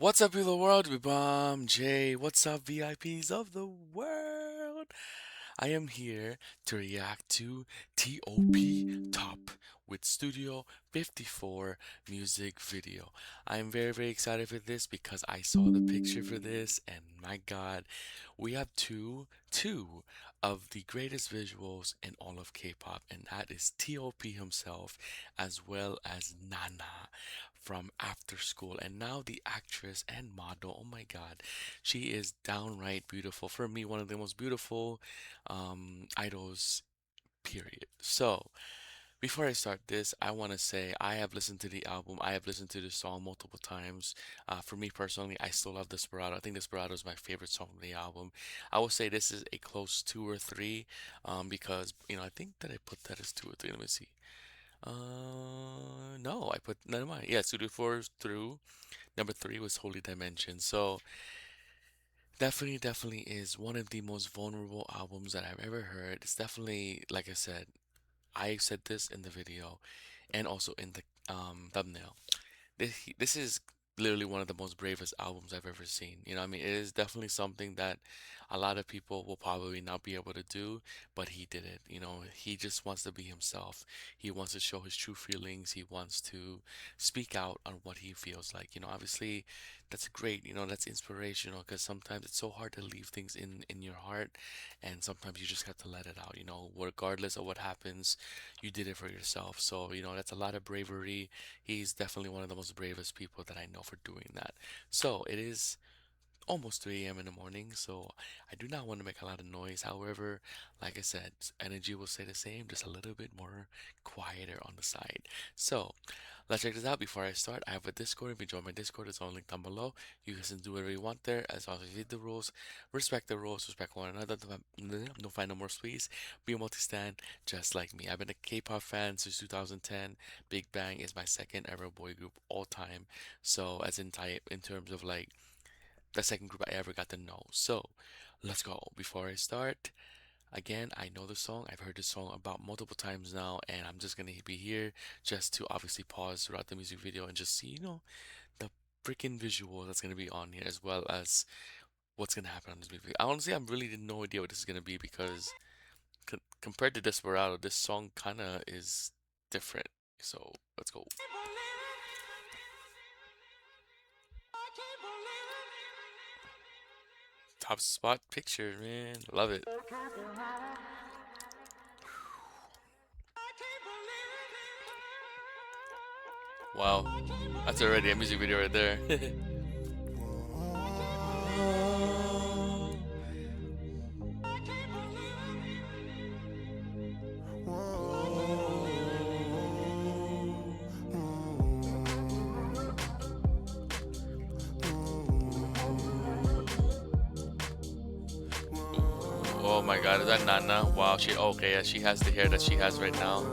What's up, people of the world? BBJ. What's up, VIPs of the world? I am here to react to T.O.P. Top with Studio 54 music video. I am very, very excited for this because I saw the picture for this, and my God, we have two of the greatest visuals in all of K-pop, and that is T.O.P. himself as well as Nana from After School, and now the actress and model. Oh my God, she is downright beautiful. For me, one of the most beautiful idols, period. So, before I start this, I want to say I have listened to the album. I have listened to the song multiple times. For me personally, I still love Desperado. I think Desperado is my favorite song from the album. I would say this is a close two or three, because I think that I put that as two or three. Let me see. No, I put none of mine. Yeah, Studio 4 through number three was Holy Dimension. So definitely is one of the most vulnerable albums that I've ever heard. It's definitely, like I said this in the video and also in the thumbnail. This is literally one of the most bravest albums I've ever seen. I mean, it is definitely something that a lot of people will probably not be able to do, but he did it. He just wants to be himself. He wants to show his true feelings. He wants to speak out on what he feels like. Obviously, that's great. That's inspirational because sometimes it's so hard to leave things in your heart, and sometimes you just have to let it out. Regardless of what happens, you did it for yourself. So, that's a lot of bravery. He's definitely one of the most bravest people that I know for doing that. So it is almost 3 a.m. in the morning, so I do not want to make a lot of noise. However, like I said, energy will stay the same, just a little bit more quieter on the side. So let's check this out. Before I start, I have a Discord. If you join my Discord, it's on link down below. You guys can do whatever you want there, as long as you read the rules, respect the rules, respect one another. Don't find no more please. Be a multi-stan just like me. I've been a K-pop fan since 2010. Big Bang is my second ever boy group all time. So as in type in terms of like the second group I ever got to know. So let's go. Before I start, again, I know the song. I've heard this song about multiple times now, and I'm just gonna be here just to obviously pause throughout the music video and just see, the freaking visual that's gonna be on here as well as what's gonna happen on this movie. I honestly, I'm really no idea what this is gonna be because compared to Desperado, this song kinda is different. So let's go. Top spot picture, man. Love it. Wow. That's already a music video right there. Oh my god, is that Nana? Wow, okay, yeah, she has the hair that she has right now.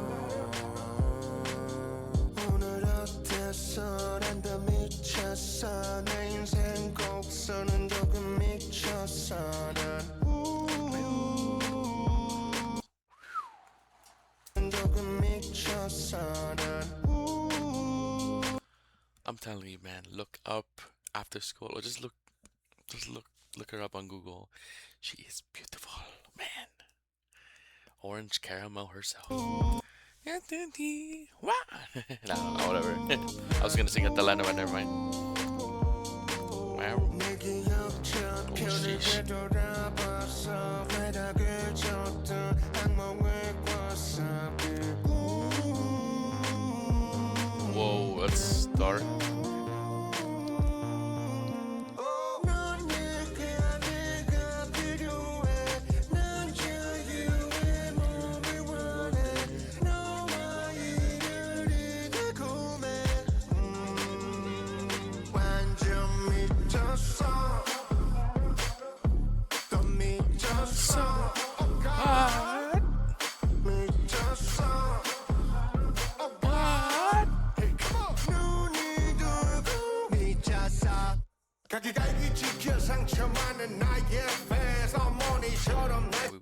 I'm telling you, man, look up After School or just look her up on Google. She is beautiful, man. Orange caramel herself. No, whatever. I was gonna sing a Delano, but never mind. Wow. Oh, sheesh. Whoa, that's dark.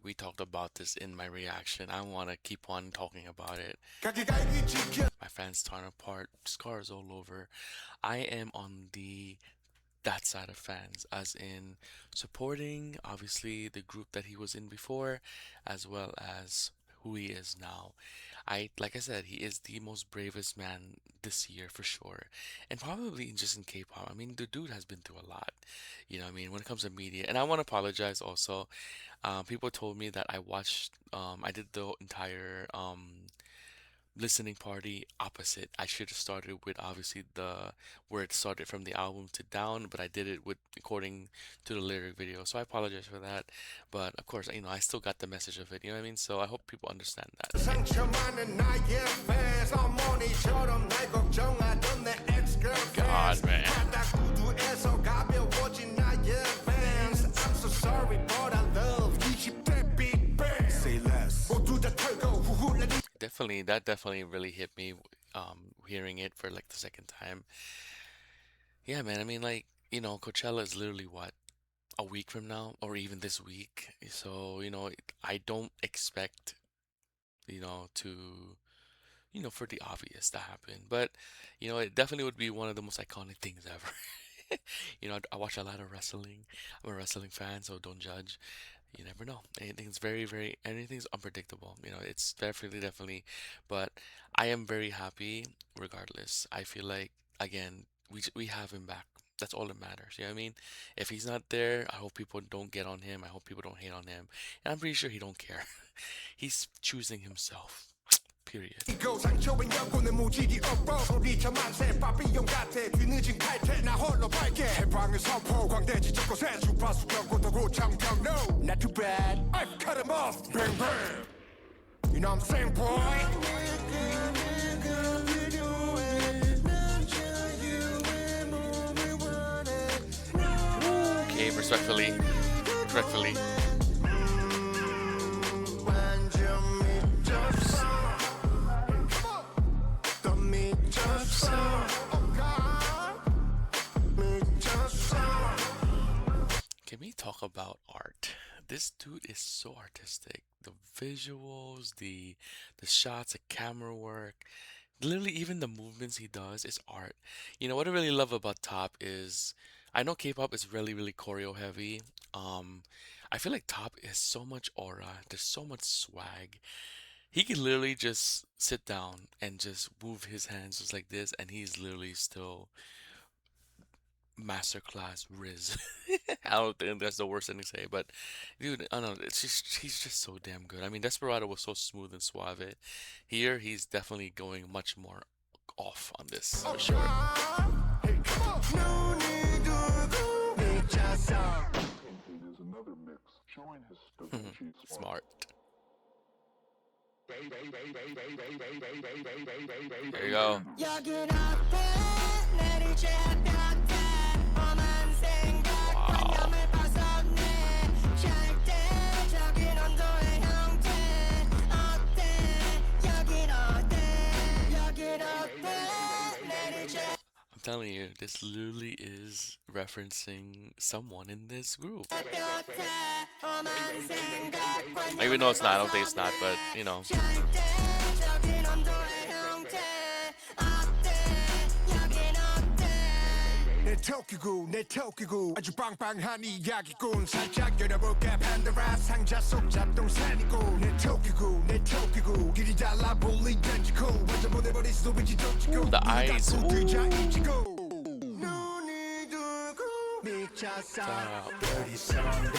We talked about this in my reaction. I want to keep on talking about it. My fans torn apart, scars all over. I am on the that side of fans, as in supporting obviously the group that he was in before, as well as who he is now. Like I said, he is the most bravest man this year for sure, and probably just in K-pop. I mean, the dude has been through a lot, you know. What I mean, when it comes to media, and I want to apologize also. People told me that I did the entire listening party opposite. I should have started with obviously the where it started from the album to down, but I did it with according to the lyric video. So I apologize for that. But of course, you know, I still got the message of it. You know what I mean? So I hope people understand that. God, man. Definitely, that definitely really hit me, hearing it for like the second time. Yeah, man, I mean, like, you know, Coachella is literally what, a week from now, or even this week. So, you know, I don't expect, to, for the obvious to happen. But, you know, it definitely would be one of the most iconic things ever. You know, I watch a lot of wrestling. I'm a wrestling fan, so don't judge. You never know. Anything's unpredictable. You know, it's definitely, but I am very happy regardless. I feel like, again, we have him back. That's all that matters. You know what I mean? If he's not there, I hope people don't get on him. I hope people don't hate on him. And I'm pretty sure he don't care. He's choosing himself. Period. Not too bad. I've cut him off. Bang bang. You know what I'm saying, boy? Okay, respectfully. Respectfully. Can we talk about art? This dude is so artistic. The visuals, the shots, the camera work, literally even the movements he does is art. You know what I really love about Top is I know K-pop is really choreo heavy. Um I feel like Top is so much aura. There's so much swag. He can literally just sit down and just move his hands just like this, and he's literally still masterclass Riz. I don't think that's the worst thing to say, but dude, I don't know. He's just so damn good. I mean, Desperado was so smooth and suave. Here, he's definitely going much more off on this for sure. Smart. There you go. I'm telling you, this literally is referencing someone in this group. Even though it's not, I don't think it's not, but you know. 내 토끼고 아주 빵빵한 이야기꾼 살짝 열어볼까 판도라 상자 속 잡동사니고 내 토끼고 길이 달라 볼리 던지고 완전 보내버릴 수도 있지 던지고 The eyes. 눈이 두고 미쳤어 Dirty song,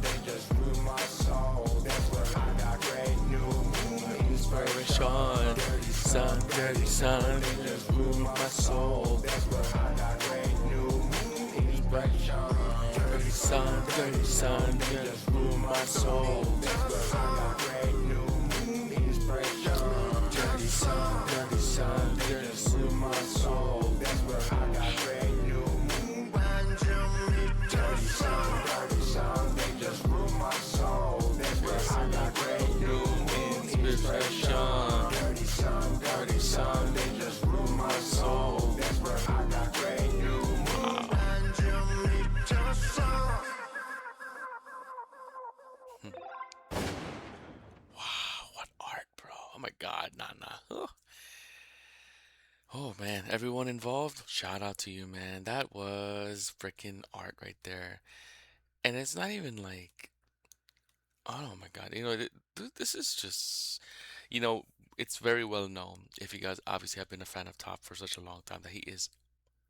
they just ruin my soul That's where I got great new inspiration Dirty son, they just ruin my soul That's where I got great new inspiration Dirty son, they just ruin my soul That's where I got great new inspiration Dirty son, they just ruin my soul That's where I got great new Dirty son, they just ruin my soul That's where I got great new inspiration Dirty son, they just ruin my soul That's where I got great new Wow, what art, bro. Oh my God, Nana. Oh Man, everyone involved, shout out to you, man. That was freaking art right there. And it's not even like, oh my God, this is just, you know, it's very well known, if you guys obviously have been a fan of Top for such a long time, that he is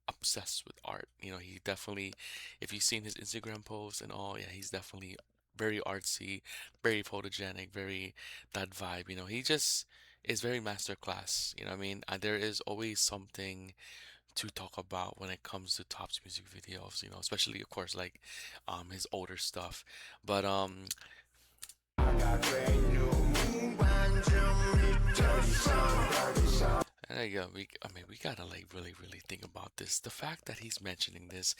obsessed with art. He definitely, if you've seen his Instagram posts and all, yeah, he's definitely very artsy, very photogenic, very that vibe. He just is very master class. You know what I mean? There is always something to talk about when it comes to Top's music videos, especially of course like his older stuff. But there you go. I mean, we gotta like really, really think about this. The fact that he's mentioning this,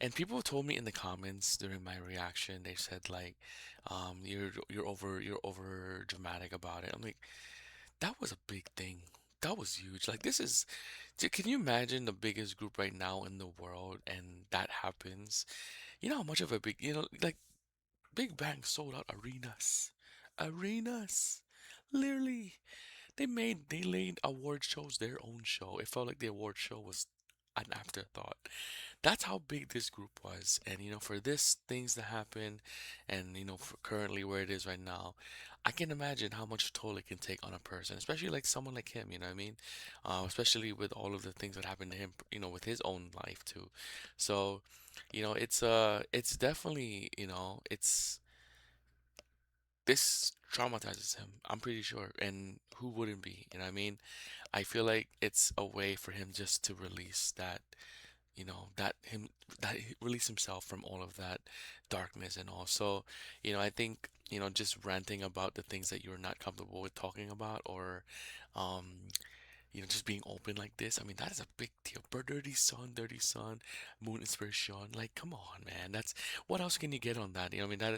and people told me in the comments during my reaction, they said like, you're over dramatic about it. I'm like, that was a big thing. That was huge. Like this is, can you imagine the biggest group right now in the world, and that happens? You know how much of a big, like Big Bang sold out arenas, arenas, literally. They laid award shows their own show. It felt like the award show was an afterthought. That's how big this group was. And for this things to happen, and for currently where it is right now, I can imagine how much toll it can take on a person, especially like someone like him, you know what I mean? Especially with all of the things that happened to him, with his own life too. So, it's definitely, it's this traumatizes him. I'm pretty sure. And who wouldn't be? You know what I mean? I feel like it's a way for him just to release that, that he release himself from all of that darkness. And also, I think, just ranting about the things that you're not comfortable with talking about, or um, just being open like this. I mean, that is a big deal. Dirty Sun, Moon Inspiration. Like, come on, man. That's what else can you get on that? I mean, that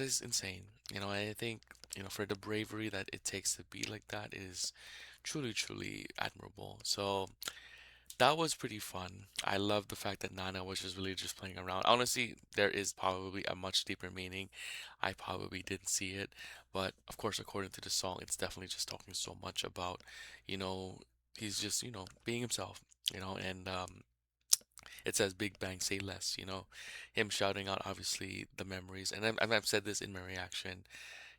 is insane. I think, for the bravery that it takes to be like that is truly, truly admirable. So that was pretty fun. I love the fact that Nana was just really just playing around. Honestly, there is probably a much deeper meaning. I probably didn't see it, but of course, according to the song, it's definitely just talking so much about, you know, he's just, being himself, and it says Big Bang Say Less, him shouting out obviously the memories. And I've said this in my reaction.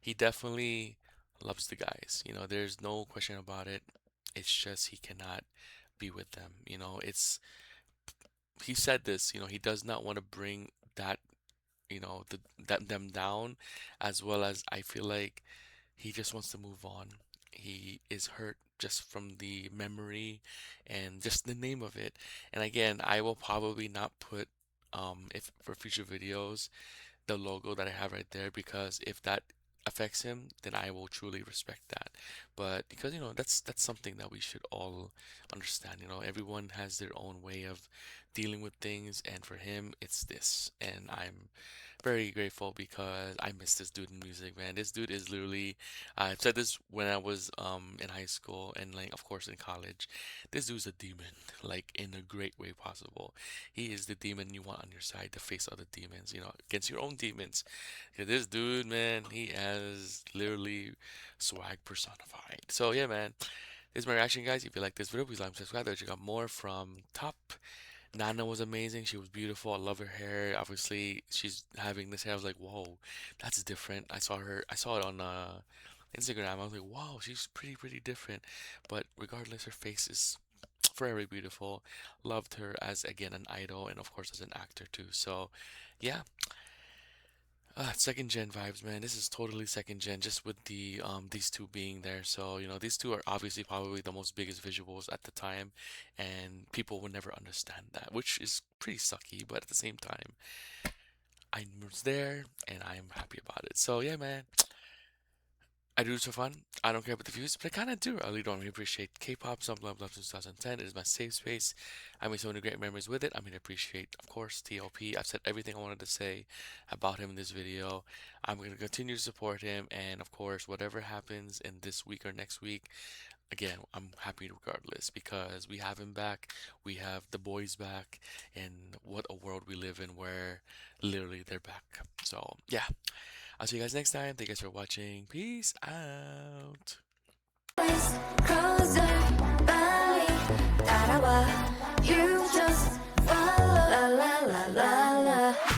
He definitely loves the guys. There's no question about it. It's just he cannot be with them. He said this, he does not want to bring that, them down, as well as I feel like he just wants to move on. He is hurt just from the memory and just the name of it. And again, I will probably not put if for future videos the logo that I have right there, because if that affects him, then I will truly respect that. But because that's something that we should all understand. Everyone has their own way of dealing with things, and for him, it's this. And I'm very grateful because I miss this dude in music, man. This dude is literally, I've said this when I was in high school and like of course in college. This dude's a demon, like in a great way possible. He is the demon you want on your side to face other demons, against your own demons. 'Cause this dude, man, he has literally swag personified. So yeah, man. This is my reaction, guys. If you like this video, please like and subscribe. There you got more from Top. Nana was amazing. She was beautiful. I love her hair. Obviously, she's having this hair. I was like, whoa, that's different. I saw it on Instagram. I was like, wow, she's pretty different. But regardless, her face is very beautiful. Loved her as, again, an idol, and of course as an actor too. So, yeah, second gen vibes, man. This is totally second gen, just with the these two being there. So, these two are obviously probably the most biggest visuals at the time, and people will never understand that, which is pretty sucky, but at the same time, I was there and I'm happy about it. So yeah, man. I do this for fun. I don't care about the views, but I kind of do. I really don't really appreciate K-pop. Some love, love 2010. It is my safe space. I made so many great memories with it. I mean, I appreciate, of course, T.O.P. I've said everything I wanted to say about him in this video. I'm going to continue to support him. And of course, whatever happens in this week or next week, again, I'm happy regardless because we have him back. We have the boys back. And what a world we live in where literally they're back. So, yeah. I'll see you guys next time. Thank you guys for watching. Peace out. 따라와